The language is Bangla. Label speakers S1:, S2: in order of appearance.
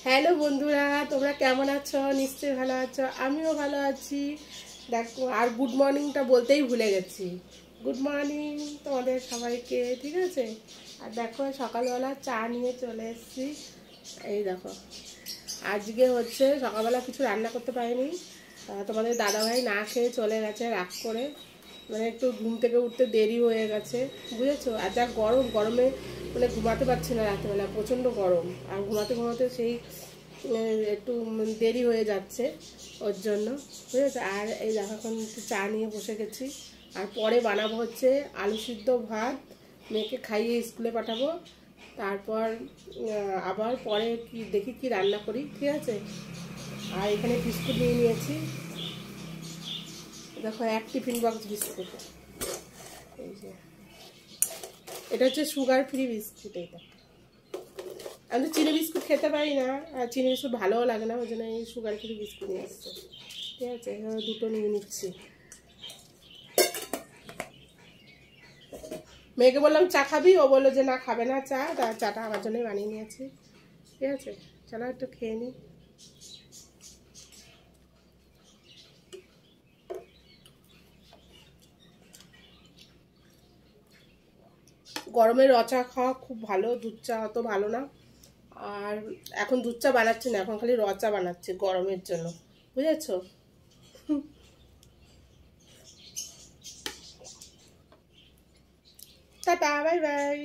S1: হ্যালো বন্ধুরা, তোমরা কেমন আছো? নিশ্চয়ই ভালো আছো, আমিও ভালো আছি। দেখো, আর গুড মর্নিংটা বলতেই ভুলে গেছি। গুড মর্নিং তোমাদের সবাইকে, ঠিক আছে? আর দেখো, সকালবেলা চা নিয়ে চলে এসেছি। এই দেখো, আজকে হচ্ছে সকালবেলা কিছু রান্না করতে পারিনি। তোমাদের দাদাভাই না খেয়ে চলে গেছে রাগ করে, মানে একটু ঘুম থেকে উঠতে দেরি হয়ে গেছে, বুঝেছো? আর যা গরমে মানে ঘুমাতে পারছি না রাত্রেবেলা, প্রচণ্ড গরম। আর ঘুমাতে ঘুমাতে সেই একটু দেরি হয়ে যাচ্ছে ওর জন্য, বুঝেছো? আর এই দেখো, এখন একটু চা নিয়ে বসে গেছি। আর পরে বানাবো হচ্ছে আলু সিদ্ধ ভাত, মেয়েকে খাইয়ে স্কুলে পাঠাবো। তারপর আবার পরে কি দেখি কি রান্না করি, ঠিক আছে? আর এখানে বিস্কুট নিয়ে নিয়েছি, দেখো, এক টিফিন বক্স বিস্কুট। এই যে এটা হচ্ছে সুগার ফ্রি বিস্কুট। এইটা আমি তো চিনি বিস্কুট খেতে পারি না, আর চিনি বিস্কুট ভালোও লাগে না, ওই জন্য এই সুগার ফ্রি বিস্কুট নিয়ে এসছে, ঠিক আছে? এভাবে দুটো নিয়ে নিচ্ছি। মেয়েকে বললাম চা খাবি, ও বললো যে না, খাবে না চা। তার চাটা আমার জন্যই বানিয়ে নিয়েছি, ঠিক আছে? চলো একটু খেয়ে নিই। গরমে র চা খাওয়া খুব ভালো, দুধ চা অত ভালো না। আর এখন দুধ চা বানাচ্ছি না, এখন খালি র চা বানাচ্ছি গরমের জন্য, বুঝেছো? Tata, bye bye.